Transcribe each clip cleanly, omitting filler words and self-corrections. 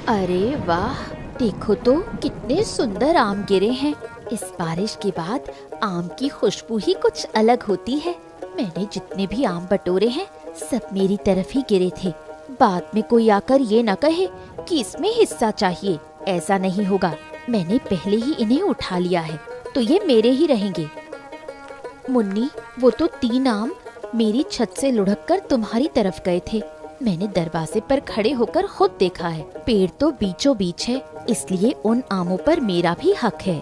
अरे वाह, देखो तो कितने सुंदर आम गिरे हैं। इस बारिश के बाद आम की खुशबू ही कुछ अलग होती है। मैंने जितने भी आम बटोरे हैं सब मेरी तरफ ही गिरे थे। बाद में कोई आकर ये न कहे कि इसमें हिस्सा चाहिए। ऐसा नहीं होगा, मैंने पहले ही इन्हें उठा लिया है तो ये मेरे ही रहेंगे। मुन्नी, वो तो 3 आम मेरी छत से लुढ़क कर तुम्हारी तरफ गए थे। मैंने दरवाजे पर खड़े होकर खुद देखा है। पेड़ तो बीचों बीच है, इसलिए उन आमों पर मेरा भी हक है।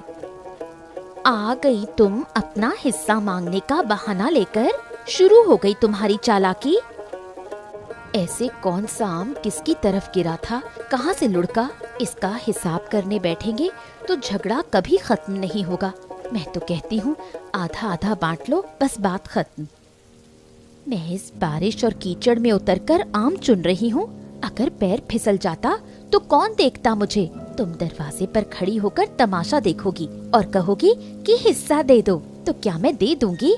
आ गई तुम अपना हिस्सा मांगने का बहाना लेकर। शुरू हो गई तुम्हारी चालाकी। ऐसे कौन सा आम किसकी तरफ गिरा था, कहाँ से लुढ़का, इसका हिसाब करने बैठेंगे तो झगड़ा कभी खत्म नहीं होगा। मैं तो कहती हूँ आधा आधा बांट लो, बस बात खत्म। मैं इस बारिश और कीचड़ में उतरकर आम चुन रही हूँ। अगर पैर फिसल जाता तो कौन देखता मुझे। तुम दरवाजे पर खड़ी होकर तमाशा देखोगी और कहोगी कि हिस्सा दे दो, तो क्या मैं दे दूंगी?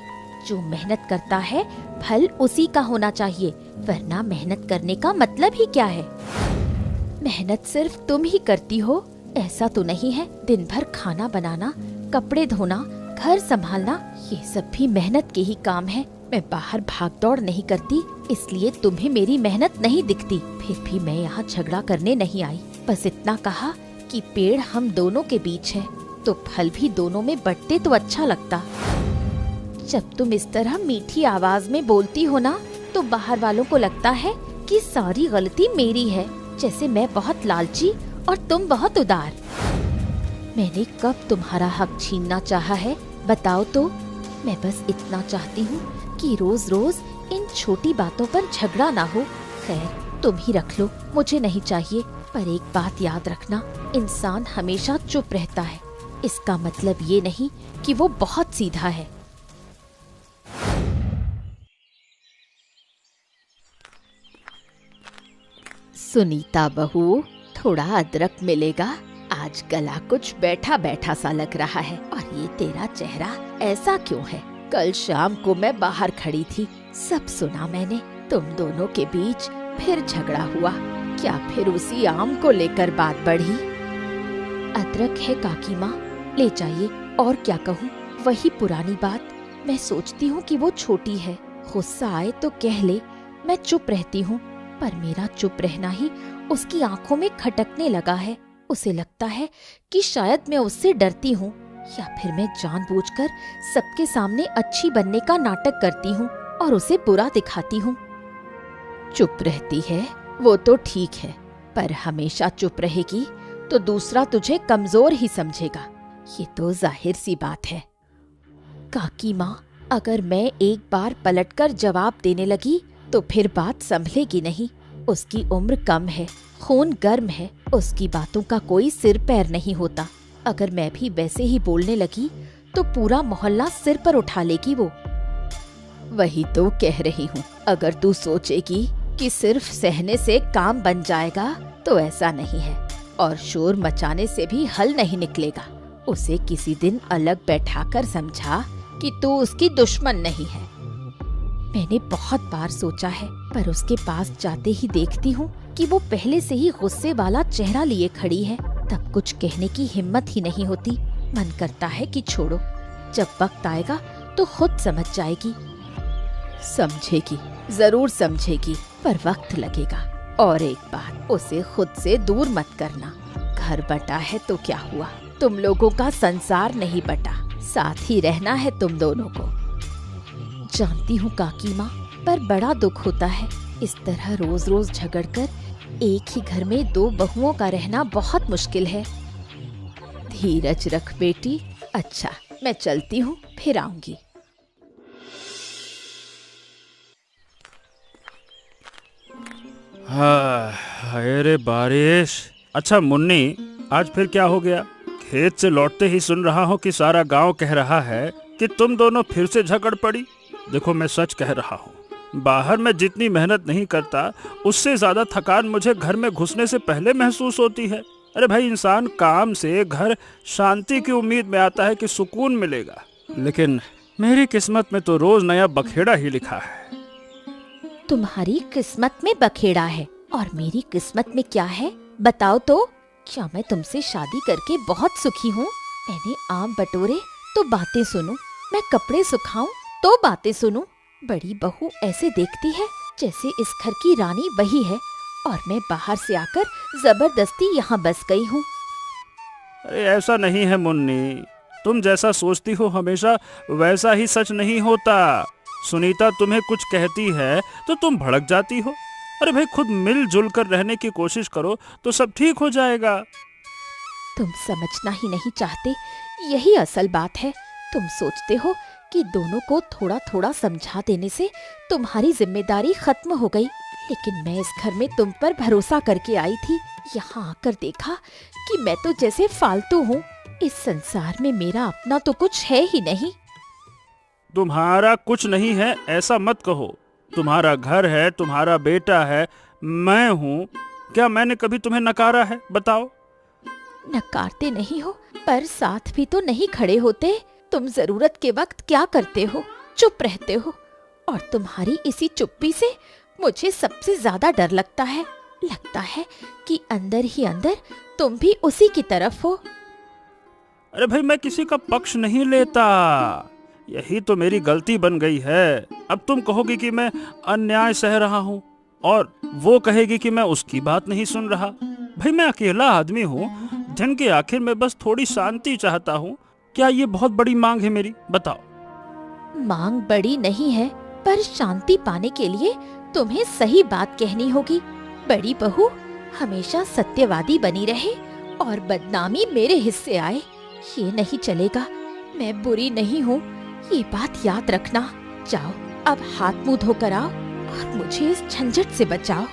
जो मेहनत करता है फल उसी का होना चाहिए, वरना मेहनत करने का मतलब ही क्या है? मेहनत सिर्फ तुम ही करती हो, ऐसा तो नहीं है। दिन भर खाना बनाना, कपड़े धोना, घर संभालना, ये सब भी मेहनत के ही काम है। मैं बाहर भाग दौड़ नहीं करती, इसलिए तुम्हें मेरी मेहनत नहीं दिखती। फिर भी मैं यहाँ झगड़ा करने नहीं आई। बस इतना कहा कि पेड़ हम दोनों के बीच है, तो फल भी दोनों में बंटते तो अच्छा लगता। जब तुम इस तरह मीठी आवाज में बोलती हो ना, तो बाहर वालों को लगता है कि सारी गलती मेरी है, जैसे मैं बहुत लालची और तुम बहुत उदार। मैंने कब तुम्हारा हक छीनना चाहा है, बताओ तो? मैं बस इतना चाहती हूँ कि रोज रोज इन छोटी बातों पर झगड़ा ना हो। खैर, तुम ही रख लो, मुझे नहीं चाहिए। पर एक बात याद रखना, इंसान हमेशा चुप रहता है, इसका मतलब ये नहीं कि वो बहुत सीधा है। सुनीता बहू, थोड़ा अदरक मिलेगा? आज गला कुछ बैठा बैठा सा लग रहा है। और ये तेरा चेहरा ऐसा क्यों है? कल शाम को मैं बाहर खड़ी थी, सब सुना मैंने। तुम दोनों के बीच फिर झगड़ा हुआ। क्या फिर उसी आम को लेकर बात बढ़ी? अदरक है काकी माँ, ले जाइए। और क्या कहूँ, वही पुरानी बात। मैं सोचती हूँ कि वो छोटी है, गुस्सा आए तो कह ले। मैं चुप रहती हूँ, पर मेरा चुप रहना ही उसकी आंखों में खटकने लगा है। उसे लगता है कि शायद मैं उससे डरती हूँ, या फिर मैं जानबूझकर सबके सामने अच्छी बनने का नाटक करती हूँ और उसे बुरा दिखाती हूँ। चुप रहती है वो तो ठीक है, पर हमेशा चुप रहेगी तो दूसरा तुझे कमजोर ही समझेगा। ये तो जाहिर सी बात है। काकी माँ, अगर मैं एक बार पलटकर जवाब देने लगी तो फिर बात संभलेगी नहीं। उसकी उम्र कम है, खून गर्म है, उसकी बातों का कोई सिर पैर नहीं होता। अगर मैं भी वैसे ही बोलने लगी तो पूरा मोहल्ला सिर पर उठा लेगी वो। वही तो कह रही हूँ, अगर तू सोचेगी कि सिर्फ सहने से काम बन जाएगा तो ऐसा नहीं है, और शोर मचाने से भी हल नहीं निकलेगा। उसे किसी दिन अलग बैठाकर समझा कि तू उसकी दुश्मन नहीं है। मैंने बहुत बार सोचा है, पर उसके पास जाते ही देखती हूँ कि वो पहले से ही गुस्से वाला चेहरा लिए खड़ी है। तब कुछ कहने की हिम्मत ही नहीं होती। मन करता है कि छोड़ो, जब वक्त आएगा तो खुद समझ जाएगी। समझेगी, जरूर समझेगी, पर वक्त लगेगा। और एक बात, उसे खुद से दूर मत करना। घर बटा है तो क्या हुआ, तुम लोगों का संसार नहीं बटा, साथ ही रहना है तुम दोनों को। जानती हूँ काकी माँ, पर बड़ा दुख होता है। इस तरह रोज रोज झगड़कर एक ही घर में 2 बहुओं का रहना बहुत मुश्किल है। धीरज रख बेटी। अच्छा, मैं चलती हूँ, फिर आऊंगी। हाँ, हाय रे बारिश। अच्छा मुन्नी, आज फिर क्या हो गया? खेत से लौटते ही सुन रहा हूँ कि सारा गांव कह रहा है कि तुम दोनों फिर से झगड़ पड़ी। देखो, मैं सच कह रहा हूँ, बाहर मैं जितनी मेहनत नहीं करता उससे ज्यादा थकान मुझे घर में घुसने से पहले महसूस होती है। अरे भाई, इंसान काम से घर शांति की उम्मीद में आता है कि सुकून मिलेगा, लेकिन मेरी किस्मत में तो रोज नया बखेड़ा ही लिखा है। तुम्हारी किस्मत में बखेड़ा है और मेरी किस्मत में क्या है? बताओ तो, क्या मैं तुमसे शादी करके बहुत सुखी हूँ? मैंने आम बटोरे तो बातें सुनूं, मैं कपड़े सुखाऊं तो बातें सुनूं। बड़ी बहू ऐसे देखती है जैसे इस घर की रानी वही है, और मैं बाहर से आकर जबरदस्ती यहाँ बस गई हूँ। अरे ऐसा नहीं है मुन्नी, तुम जैसा सोचती हो हमेशा वैसा ही सच नहीं होता। सुनीता तुम्हें कुछ कहती है तो तुम भड़क जाती हो। अरे भाई, खुद मिलजुल कर रहने की कोशिश करो तो सब ठीक हो जाएगा। तुम समझना ही नहीं चाहते, यही असल बात है। तुम सोचते हो कि दोनों को थोड़ा थोड़ा समझा देने से तुम्हारी जिम्मेदारी खत्म हो गई, लेकिन मैं इस घर में तुम पर भरोसा करके आई थी। यहाँ आकर देखा कि मैं तो जैसे फालतू हूँ। इस संसार में मेरा अपना तो कुछ है ही नहीं। तुम्हारा कुछ नहीं है ऐसा मत कहो। तुम्हारा घर है, तुम्हारा बेटा है, मैं हूँ। क्या मैंने कभी तुम्हें नकारा है? बताओ। नकारते नहीं हो, पर साथ भी तो नहीं खड़े होते। तुम जरूरत के वक्त क्या करते हो? चुप रहते हो, और तुम्हारी इसी चुप्पी से मुझे सबसे ज्यादा डर लगता है। लगता है कि अंदर ही अंदर तुम भी उसी की तरफ हो। अरे भाई, मैं किसी का पक्ष नहीं लेता, यही तो मेरी गलती बन गई है। अब तुम कहोगी कि मैं अन्याय सह रहा हूँ, और वो कहेगी कि मैं उसकी बात नहीं सुन रहा। भाई, मैं अकेला आदमी हूँ, दिन के आखिर में बस थोड़ी शांति चाहता हूँ। क्या ये बहुत बड़ी मांग है मेरी? बताओ। मांग बड़ी नहीं है, पर शांति पाने के लिए तुम्हें सही बात कहनी होगी। बड़ी बहू हमेशा सत्यवादी बनी रहे और बदनामी मेरे हिस्से आए, ये नहीं चलेगा। मैं बुरी नहीं हूँ, ये बात याद रखना। जाओ, अब हाथ मुंह धोकर आओ और मुझे इस झंझट से बचाओ।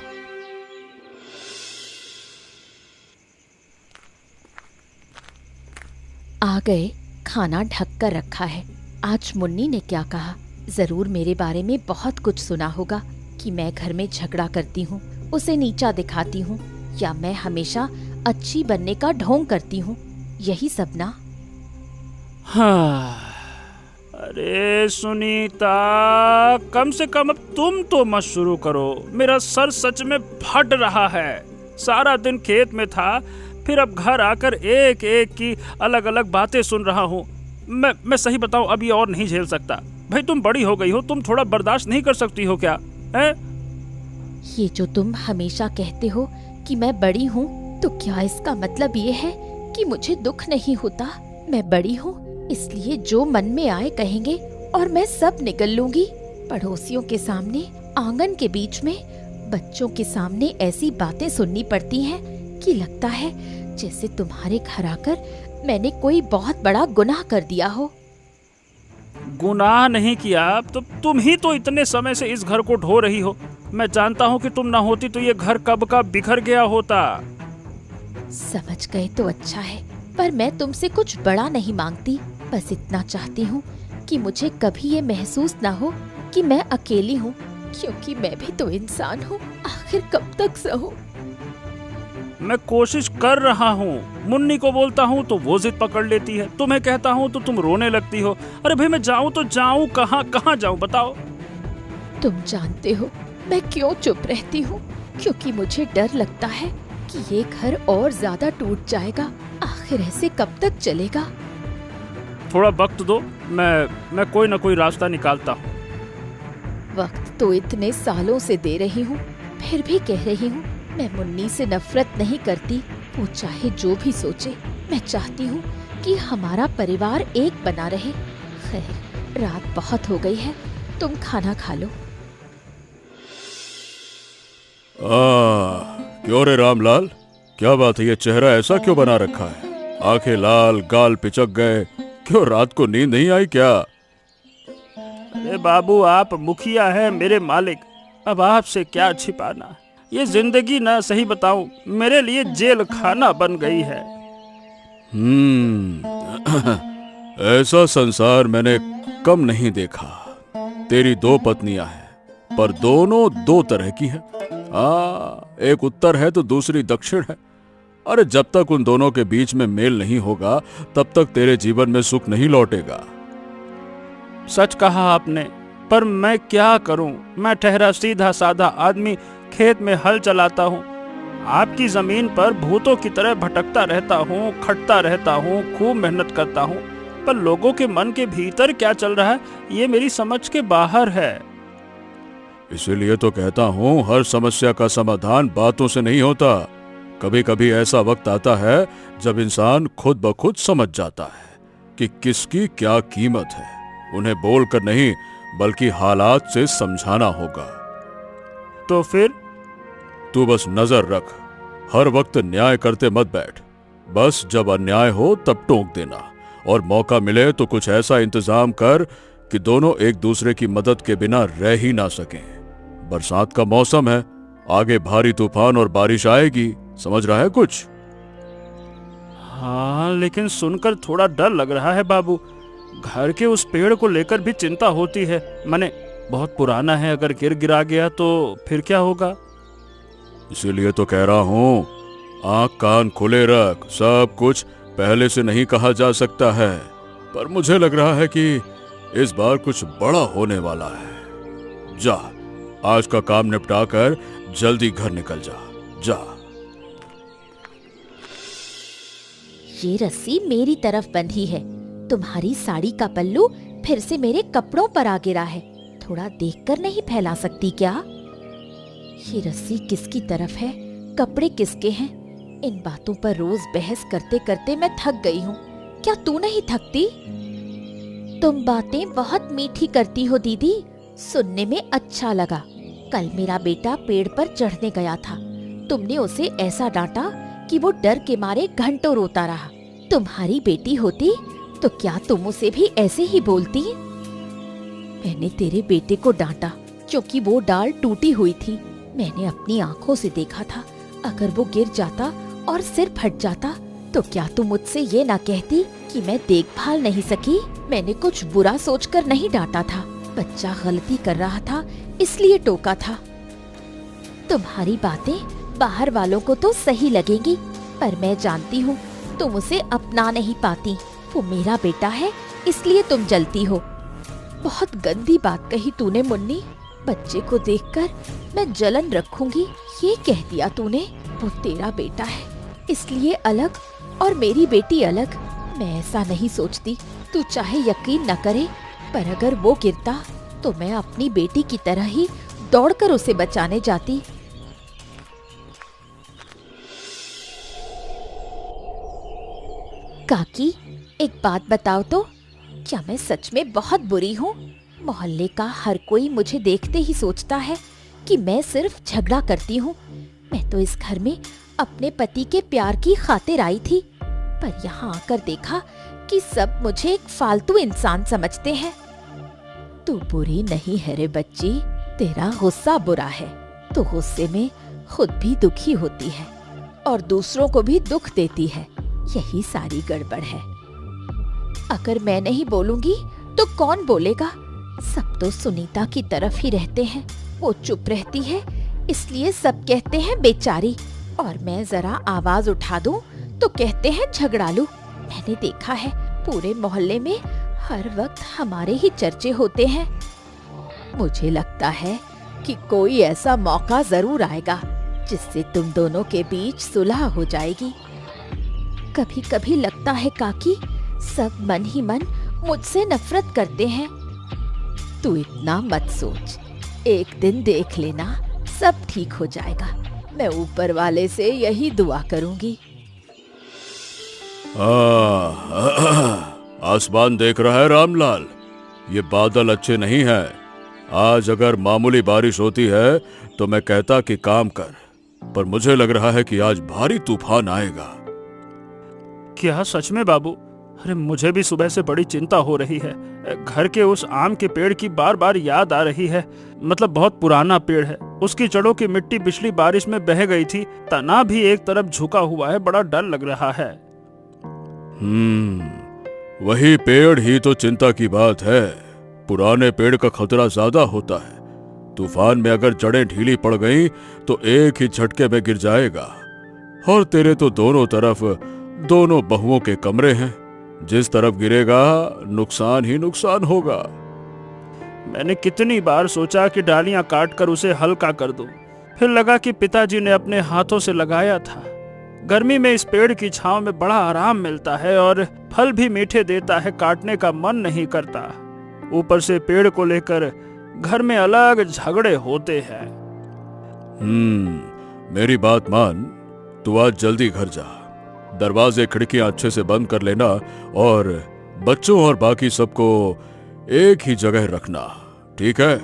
आ गए, खाना ढक कर रखा है। आज मुन्नी ने क्या कहा? जरूर मेरे बारे में बहुत कुछ सुना होगा कि मैं घर में झगड़ा करती हूँ, उसे नीचा दिखाती हूँ, या मैं हमेशा अच्छी बनने का ढोंग करती हूँ। यही सब ना? हाँ। अरे सुनीता, कम से कम अब तुम तो मत शुरू करो। मेरा सर सच में फट रहा है। सारा दिन खेत में था, फिर अब घर आकर एक एक की अलग अलग बातें सुन रहा हूँ। मैं सही बताऊँ, अब ये और नहीं झेल सकता। भाई, तुम बड़ी हो गई हो, तुम थोड़ा बर्दाश्त नहीं कर सकती हो क्या? है? ये जो तुम हमेशा कहते हो कि मैं बड़ी हूँ, तो क्या इसका मतलब ये है कि मुझे दुख नहीं होता? मैं बड़ी हूँ, इसलिए जो मन में आए कहेंगे और मैं सब निकल लूंगी। पड़ोसियों के सामने, आंगन के बीच में, बच्चों के सामने ऐसी बातें सुननी पड़ती हैं कि लगता है जैसे तुम्हारे घर आकर मैंने कोई बहुत बड़ा गुनाह कर दिया हो। गुनाह नहीं किया तो तुम ही तो इतने समय से इस घर को ढो रही हो। मैं जानता हूँ कि तुम ना होती तो ये घर कब का बिखर गया होता। समझ गए तो अच्छा है, पर मैं तुमसे कुछ बड़ा नहीं मांगती। बस इतना चाहती हूँ कि मुझे कभी ये महसूस ना हो कि मैं अकेली हूँ, क्योंकि मैं भी तो इंसान हूँ। आखिर कब तक सहूं? मैं कोशिश कर रहा हूँ। मुन्नी को बोलता हूँ तो वो जिद पकड़ लेती है, तुम्हें कहता हूँ तो तुम रोने लगती हो। अरे भाई, मैं जाऊँ तो जाऊँ कहाँ? कहाँ जाऊँ बताओ? तुम जानते हो मैं क्यों चुप रहती हूँ? क्योंकि मुझे डर लगता है कि ये घर और ज्यादा टूट जाएगा। आखिर ऐसे कब तक चलेगा? थोड़ा वक्त दो, मैं कोई ना कोई रास्ता निकालता हूँ। वक्त तो इतने सालों से दे रही हूँ, फिर भी कह रही हूँ मैं मुन्नी से नफरत नहीं करती। वो चाहे जो भी सोचे, मैं चाहती हूँ कि हमारा परिवार एक बना रहे। खैर, रात बहुत हो गई है, तुम खाना खा लो। क्यों रे रामलाल, क्या बात है? ये चेहरा ऐसा क्यों बना रखा है? आंखें लाल, गाल पिचक गए। क्यों, रात को नींद नहीं आई क्या? अरे बाबू, आप मुखिया हैं, मेरे मालिक। अब आपसे क्या छिपाना। ये जिंदगी ना, सही बताऊं, मेरे लिए जेल खाना बन गई है। ऐसा संसार मैंने कम नहीं देखा। तेरी 2 पत्नियां हैं, पर दोनों 2 तरह की हैं। एक उत्तर है तो दूसरी दक्षिण है। अरे जब तक उन दोनों के बीच में मेल नहीं होगा, तब तक तेरे जीवन में सुख नहीं लौटेगा। सच कहा आपने, पर मैं क्या करूं? मैं ठहरा सीधा साधा आदमी खेत में हल चलाता हूं। आपकी जमीन पर भूतों की तरह भटकता रहता हूँ, खटता रहता हूँ, खूब मेहनत करता हूँ, पर लोगों के मन के भीतर क्या चल रहा है ये मेरी समझ के बाहर है। इसीलिए तो कहता हूँ हर समस्या का समाधान बातों से नहीं होता। कभी कभी ऐसा वक्त आता है जब इंसान खुद ब खुद समझ जाता है कि किसकी क्या कीमत है। उन्हें बोलकर नहीं बल्कि हालात से समझाना होगा। तो फिर? तू बस नजर रख, हर वक्त न्याय करते मत बैठ। बस जब अन्याय हो तब टोक देना, और मौका मिले तो कुछ ऐसा इंतजाम कर कि दोनों एक दूसरे की मदद के बिना रह ही ना सकें। बरसात का मौसम है, आगे भारी तूफान और बारिश आएगी, समझ रहा है कुछ? हाँ, लेकिन सुनकर थोड़ा डर लग रहा है बाबू। घर के उस पेड़ को लेकर भी चिंता होती है। माने बहुत पुराना है, अगर गिरा गया तो फिर क्या होगा? इसीलिए तो कह रहा हूं आंख कान खुले रख। सब कुछ पहले से नहीं कहा जा सकता है, पर मुझे लग रहा है कि इस बार कुछ बड़ा होने वाला है। जा, आज का काम निपटा कर जल्दी घर निकल जा। जा। ये रस्सी मेरी तरफ बंधी है। तुम्हारी साड़ी का पल्लू फिर से मेरे कपड़ों पर आ गिरा है। थोड़ा देखकर नहीं फैला सकती क्या? ये रस्सी किसकी तरफ है, कपड़े किसके हैं? इन बातों पर रोज बहस करते करते मैं थक गई हूँ। क्या तू नहीं थकती? तुम बातें बहुत मीठी करती हो दीदी, सुनने में अच्छा लगा। कल मेरा बेटा पेड़ पर चढ़ने गया था। तुमने उसे ऐसा डांटा कि वो डर के मारे घंटों रोता रहा। तुम्हारी बेटी होती तो क्या तुम उसे भी ऐसे ही बोलती? मैंने तेरे बेटे को डांटा क्योंकि वो डाल टूटी हुई थी। मैंने अपनी आंखों से देखा था। अगर वो गिर जाता और सिर फट जाता तो क्या तुम मुझसे ये ना कहती कि मैं देखभाल नहीं सकी? मैंने कुछ बुरा सोचकर नहीं डांटा था। बच्चा गलती कर रहा था इसलिए टोका था। तुम्हारी बातें बाहर वालों को तो सही लगेंगी, पर मैं जानती हूँ तुम उसे अपना नहीं पाती। वो मेरा बेटा है इसलिए तुम जलती हो। बहुत गंदी बात कही तूने मुन्नी। बच्चे को देखकर मैं जलन रखूंगी ये कह दिया तूने। वो तेरा बेटा है इसलिए अलग और मेरी बेटी अलग। मैं ऐसा नहीं सोचती। तू चाहे यकीन न करे, पर अगर वो गिरता तो मैं अपनी बेटी की तरह ही दौड़कर उसे बचाने जाती। काकी, एक बात बताओ तो, क्या मैं सच में बहुत बुरी हूँ? मोहल्ले का हर कोई मुझे देखते ही सोचता है कि मैं सिर्फ झगड़ा करती हूँ। मैं तो इस घर में अपने पति के प्यार की खातिर आई थी, पर यहाँ आकर देखा कि सब मुझे एक फालतू इंसान समझते हैं। तू बुरी नहीं है रे बच्ची, तेरा गुस्सा बुरा है। तू गुस्से में खुद भी दुखी होती है और दूसरों को भी दुख देती है। यही सारी गड़बड़ है। अगर मैं नहीं बोलूंगी तो कौन बोलेगा? सब तो सुनीता की तरफ ही रहते हैं। वो चुप रहती है इसलिए सब कहते हैं बेचारी, और मैं जरा आवाज उठा दूं तो कहते हैं झगड़ालू। मैंने देखा है पूरे मोहल्ले में हर वक्त हमारे ही चर्चे होते हैं। मुझे लगता है कि कोई ऐसा मौका जरूर आएगा जिससे तुम दोनों के बीच सुलह हो जाएगी। कभी कभी लगता है काकी, सब मन ही मन मुझसे नफरत करते हैं। तू इतना मत सोच, एक दिन देख लेना सब ठीक हो जाएगा। मैं ऊपर वाले से यही दुआ करूंगी। आसमान देख रहा है रामलाल, ये बादल अच्छे नहीं है। आज अगर मामूली बारिश होती है तो मैं कहता कि काम कर, पर मुझे लग रहा है कि आज भारी तूफान आएगा। क्या सच में बाबू? अरे मुझे भी सुबह से बड़ी चिंता हो रही है। घर के उस आम के पेड़ की बार बार याद आ रही है। मतलब बहुत पुराना पेड़ है, उसकी जड़ों की मिट्टी पिछली बारिश में बह गई थी। तना भी एक तरफ झुका हुआ है, बड़ा डर लग रहा है। वही पेड़ ही तो चिंता की बात है। पुराने पेड़ का खतरा ज्यादा होता है। तूफान में अगर जड़ें ढीली पड़ गईं तो एक ही झटके में गिर जाएगा। और तेरे तो दोनों तरफ दोनों बहुओं के कमरे हैं, जिस तरफ गिरेगा नुकसान ही नुकसान होगा। मैंने कितनी बार सोचा कि डालियां काटकर उसे हल्का कर दूं, फिर लगा कि पिताजी ने अपने हाथों से लगाया था। गर्मी में इस पेड़ की छांव में बड़ा आराम मिलता है और फल भी मीठे देता है, काटने का मन नहीं करता। ऊपर से पेड़ को लेकर घर में अलग झगड़े होते हैं। मेरी बात मान, तू आज जल्दी घर जा, दरवाजे खिड़कियां अच्छे से बंद कर लेना और बच्चों और बाकी सबको एक ही जगह रखना, ठीक है?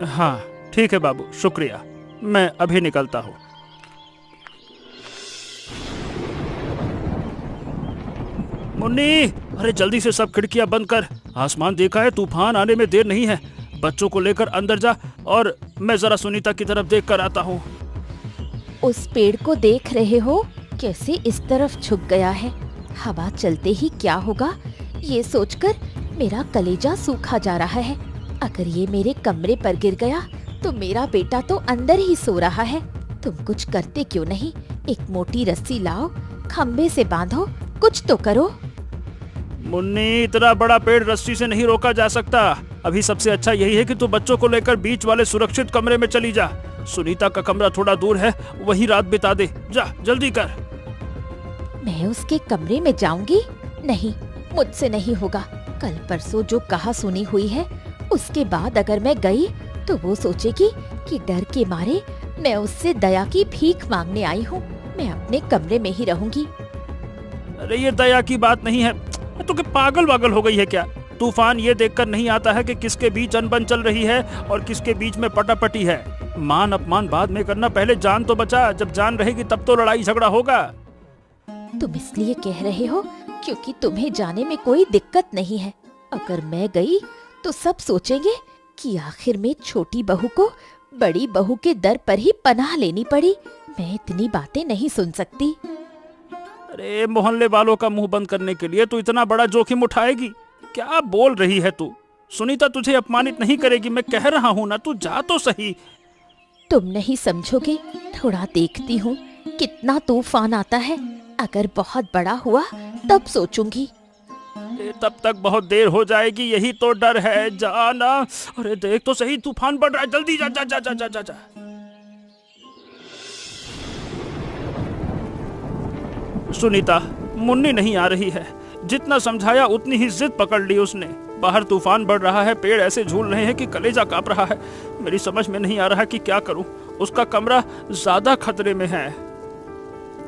हाँ ठीक है बाबू, शुक्रिया, मैं अभी निकलता हूँ। मुन्नी, अरे जल्दी से सब खिड़कियां बंद कर, आसमान देखा है, तूफान आने में देर नहीं है। बच्चों को लेकर अंदर जा और मैं जरा सुनीता की तरफ देख कर आता हूँ। उस पेड़ को देख रहे हो कैसे इस तरफ झुक गया है? हवा चलते ही क्या होगा ये सोचकर मेरा कलेजा सूखा जा रहा है। अगर ये मेरे कमरे पर गिर गया तो मेरा बेटा तो अंदर ही सो रहा है। तुम कुछ करते क्यों नहीं? एक मोटी रस्सी लाओ, खम्बे से बांधो, कुछ तो करो। मुन्नी, इतना बड़ा पेड़ रस्सी से नहीं रोका जा सकता। अभी सबसे अच्छा यही है कि तू बच्चों को लेकर बीच वाले सुरक्षित कमरे में चली जा। सुनीता का कमरा थोड़ा दूर है, वहीं रात बिता दे। जा जल्दी कर। मैं उसके कमरे में जाऊंगी? नहीं, मुझसे नहीं होगा। कल परसों जो कहा सुनी हुई है, उसके बाद अगर मैं गई तो वो सोचेगी कि डर के मारे मैं उससे दया की भीख मांगने आई हूँ। मैं अपने कमरे में ही रहूंगी। अरे ये दया की बात नहीं है, तो क्या पागल वागल हो गई है क्या? तूफान ये देखकर नहीं आता है कि किसके बीच अनबन चल रही है और किसके बीच में पटापटी है। मान अपमान बाद में करना, पहले जान तो बचा। जब जान रहेगी तब तो लड़ाई झगड़ा होगा। तुम इसलिए कह रहे हो क्योंकि तुम्हें जाने में कोई दिक्कत नहीं है। अगर मैं गई तो सब सोचेंगे कि आखिर में छोटी बहू को बड़ी बहू के दर पर ही पनाह लेनी पड़ी। मैं इतनी बातें नहीं सुन सकती। अरे मोहल्ले वालों का मुंह बंद करने के लिए तू इतना बड़ा जोखिम उठाएगी? क्या बोल रही है तू? सुनीता तुझे अपमानित नहीं करेगी, मैं कह रहा हूँ ना, तू जा तो सही। तुम नहीं समझोगे, थोड़ा देखती हूँ कितना तूफान आता है। अगर बहुत बड़ा हुआ तब सोचूंगी। तब तक बहुत देर हो जाएगी, यही तो डर है। जाना। अरे देख तो सही, तूफान बढ़ रहा है, जल्दी जा जा जा जा जा जा, जा। सुनीता, मुन्नी नहीं आ रही है। जितना समझाया उतनी ही जिद पकड़ ली उसने। बाहर तूफान बढ़ रहा है, पेड़ ऐसे झूल रहे हैं कि कलेजा कांप रहा है। मेरी समझ में नहीं आ रहा कि क्या करूं। उसका कमरा ज्यादा खतरे में है।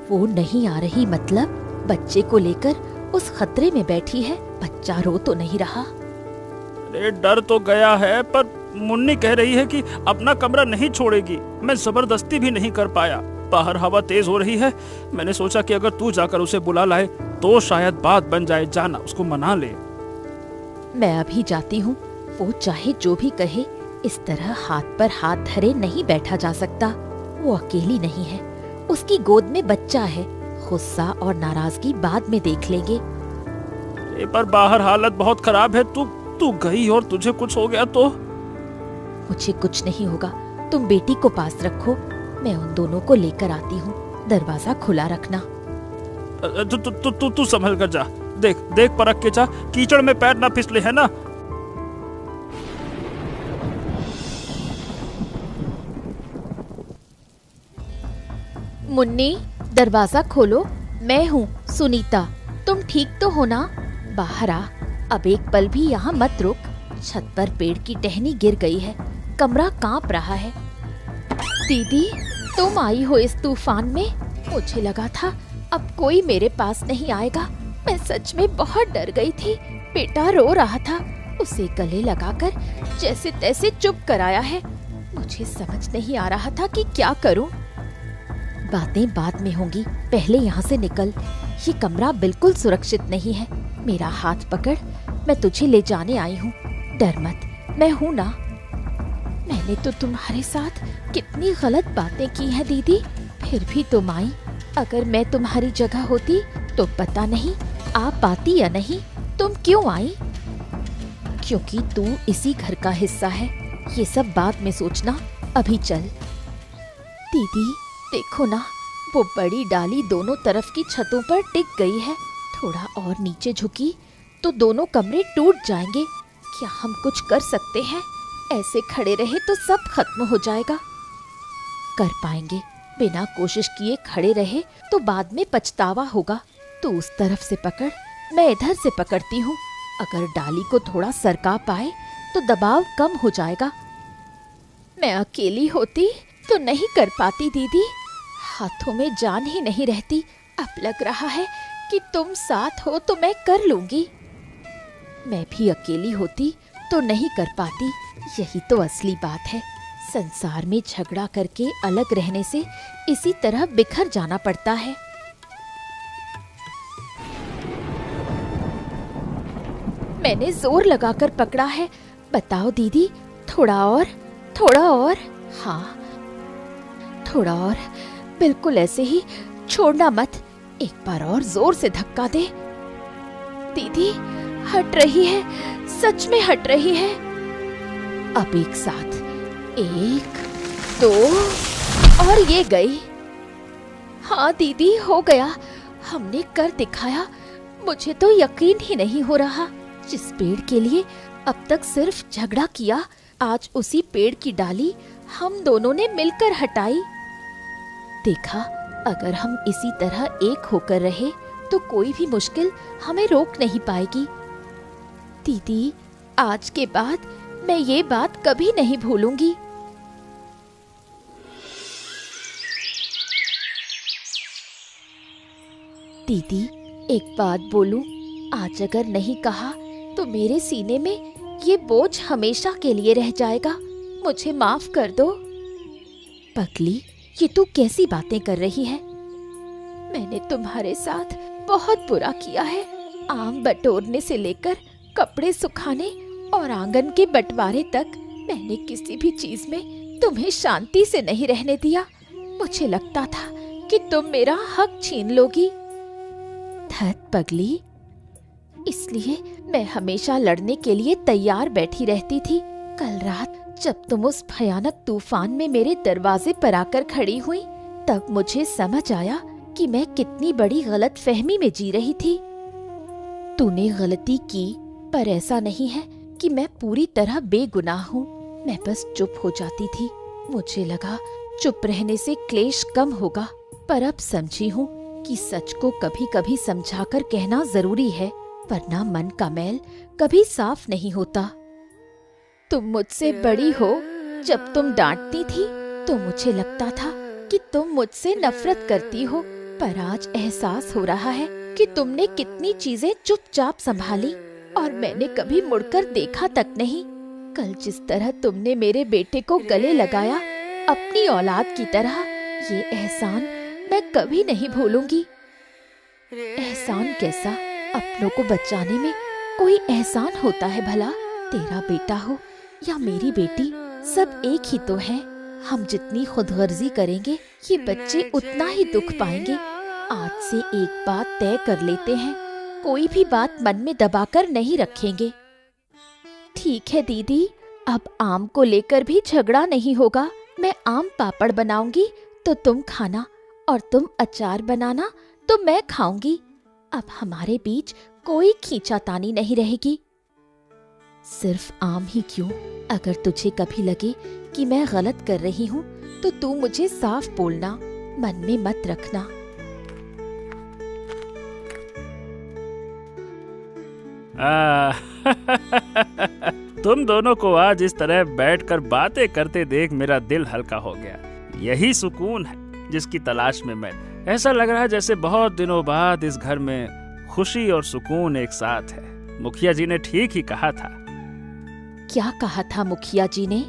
वो नहीं आ रही मतलब बच्चे को लेकर उस खतरे में बैठी है। बच्चा रो तो नहीं रहा? अरे डर तो गया है, पर मुन्नी कह रही है कि अपना कमरा नहीं छोड़ेगी। मैं जबरदस्ती भी नहीं कर पाया। बाहर हवा तेज हो रही है। मैंने सोचा कि अगर तू जाकर उसे बुला लाए तो शायद बात बन जाए। जाना, उसको मना ले। मैं अभी जाती हूँ। वो चाहे जो भी कहे, इस तरह हाथ पर हाथ धरे नहीं बैठा जा सकता। वो अकेली नहीं है, उसकी गोद में बच्चा है। गुस्सा और नाराजगी बाद में देख लेंगे। पर बाहर हालत बहुत खराब है। तू गई और तुझे कुछ हो गया तो? मुझे कुछ नहीं होगा, तुम बेटी को पास रखो। मैं उन दोनों को लेकर आती हूँ। दरवाजा खुला रखना। तू संभल कर जा। देख देख परख के जा, कीचड़ में पैर ना फिसले, है ना? मुन्नी, दरवाजा खोलो। मैं हूँ सुनीता। तुम ठीक तो हो ना? बाहर आ। अब एक पल भी यहाँ मत रुक। छत पर पेड़ की टहनी गिर गई है, कमरा कांप रहा है। दीदी, तुम आई हो इस तूफान में? मुझे लगा था अब कोई मेरे पास नहीं आएगा। मैं सच में बहुत डर गई थी। बेटा रो रहा था, उसे गले लगाकर जैसे तैसे चुप कराया है। मुझे समझ नहीं आ रहा था कि क्या करूं। बातें बाद में होंगी, पहले यहाँ से निकल। ये कमरा बिल्कुल सुरक्षित नहीं है। मेरा हाथ पकड़, मैं तुझे ले जाने आई हूँ। डर मत, मैं हूँ ना। मैंने तो तुम्हारे साथ कितनी गलत बातें की हैं दीदी, फिर भी तुम आई। अगर मैं तुम्हारी जगह होती तो पता नहीं आ पाती या नहीं। तुम क्यों आई? क्योंकि तू इसी घर का हिस्सा है। ये सब बाद में सोचना, अभी चल। दीदी देखो ना, वो बड़ी डाली दोनों तरफ की छतों पर टिक गई है। थोड़ा और नीचे झुकी तो दोनों कमरे टूट जाएंगे। क्या हम कुछ कर सकते हैं? ऐसे खड़े रहे तो सब खत्म हो जाएगा। कर पाएंगे। बिना कोशिश किए खड़े रहे तो बाद में पछतावा होगा। तू उस तरफ से पकड़, मैं इधर से पकड़ती हूँ। अगर डाली को थोड़ा सरका पाए तो दबाव कम हो जाएगा। मैं अकेली होती तो नहीं कर पाती दीदी, हाथों में जान ही नहीं रहती। अब लग रहा है कि तुम साथ हो तो मैं कर लूंगी। मैं भी अकेली होती तो नहीं कर पाती, यही तो असली बात है। संसार में झगड़ा करके अलग रहने से इसी तरह बिखर जाना पड़ता है। मैंने जोर लगाकर पकड़ा है। बताओ दीदी, थोड़ा और, थोड़ा और। हाँ, थोड़ा और, बिल्कुल ऐसे ही, छोड़ना मत। एक बार और जोर से धक्का दे। दीदी हट रही है, सच में हट रही है। अब एक साथ, 1 2 और ये गई। हाँ दीदी, हो गया, हमने कर दिखाया। मुझे तो यकीन ही नहीं हो रहा। जिस पेड़ के लिए अब तक सिर्फ झगड़ा किया, आज उसी पेड़ की डाली हम दोनों ने मिलकर हटाई। देखा, अगर हम इसी तरह एक होकर रहे तो कोई भी मुश्किल हमें रोक नहीं पाएगी। दीदी, आज के बाद मैं ये बात कभी नहीं भूलूंगी। दीदी, एक बात बोलूं, आज अगर नहीं कहा तो मेरे सीने में ये बोझ हमेशा के लिए रह जाएगा। मुझे माफ कर दो। पगली, ये तू कैसी बातें कर रही है? मैंने तुम्हारे साथ बहुत बुरा किया है। आम बटोरने से लेकर कपड़े सुखाने और आंगन के बंटवारे तक मैंने किसी भी चीज में तुम्हें शांति से नहीं रहने दिया। मुझे लगता था कि तुम मेरा हक छीन लोगी। धत पगली, इसलिए मैं हमेशा लड़ने के लिए तैयार बैठी रहती थी। कल रात जब तुम उस भयानक तूफान में मेरे दरवाजे पर आकर खड़ी हुई, तब मुझे समझ आया कि मैं कितनी बड़ी गलतफहमी में जी रही थी। तूने गलती की, पर ऐसा नहीं है कि मैं पूरी तरह बेगुनाह हूँ। मैं बस चुप हो जाती थी। मुझे लगा चुप रहने से क्लेश कम होगा, पर अब समझी हूँ कि सच को कभी कभी समझाकर कहना जरूरी है, वरना मन का मैल कभी साफ नहीं होता। तुम मुझसे बड़ी हो। जब तुम डांटती थी तो मुझे लगता था कि तुम मुझसे नफरत करती हो, पर आज एहसास हो रहा है कि तुमने कितनी चीजें चुपचाप संभाली और मैंने कभी मुड़कर देखा तक नहीं। कल जिस तरह तुमने मेरे बेटे को गले लगाया अपनी औलाद की तरह, ये एहसान मैं कभी नहीं भूलूंगी। एहसान कैसा? अपनों को बचाने में कोई एहसान होता है भला? तेरा बेटा हो या मेरी बेटी, सब एक ही तो है। हम जितनी खुदगर्जी करेंगे, ये बच्चे उतना ही दुख पाएंगे। आज से एक बात तय कर लेते हैं, कोई भी बात मन में दबाकर नहीं रखेंगे। ठीक है दीदी, अब आम को लेकर भी झगड़ा नहीं होगा। मैं आम पापड़ बनाऊंगी तो तुम खाना, और तुम अचार बनाना तो मैं खाऊंगी। अब हमारे बीच कोई खींचातानी नहीं रहेगी। सिर्फ आम ही क्यों, अगर तुझे कभी लगे कि मैं गलत कर रही हूँ तो तू मुझे साफ बोलना, मन में मत रखना। तुम दोनों को आज इस तरह बैठकर बातें करते देख मेरा दिल हल्का हो गया। यही सुकून है जिसकी तलाश में मैं। ऐसा लग रहा है जैसे बहुत दिनों बाद इस घर में खुशी और सुकून एक साथ है। मुखिया जी ने ठीक ही कहा था। क्या कहा था मुखिया जी ने?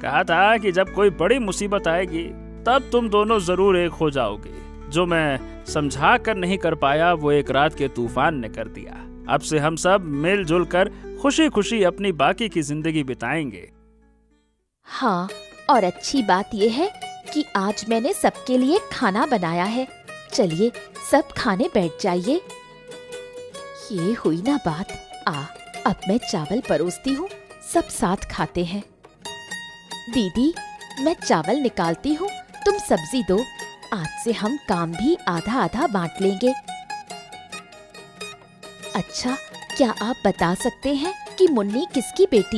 कहा था कि जब कोई बड़ी मुसीबत आएगी तब तुम दोनों जरूर एक हो जाओगे। जो मैं समझा कर नहीं कर पाया वो एक रात के तूफान ने कर दिया। अब से हम सब मिलजुल कर खुशी खुशी अपनी बाकी की जिंदगी बिताएंगे। हाँ, और अच्छी बात यह है कि आज मैंने सबके लिए खाना बनाया है। चलिए सब खाने बैठ जाइए। ये हुई ना बात। अब मैं चावल परोसती हूँ, सब साथ खाते हैं। दीदी, मैं चावल निकालती हूँ, तुम सब्जी दो। आज से हम काम भी आधा आधा बांट लेंगे। अच्छा, क्या आप बता सकते हैं कि मुन्नी किसकी बेटी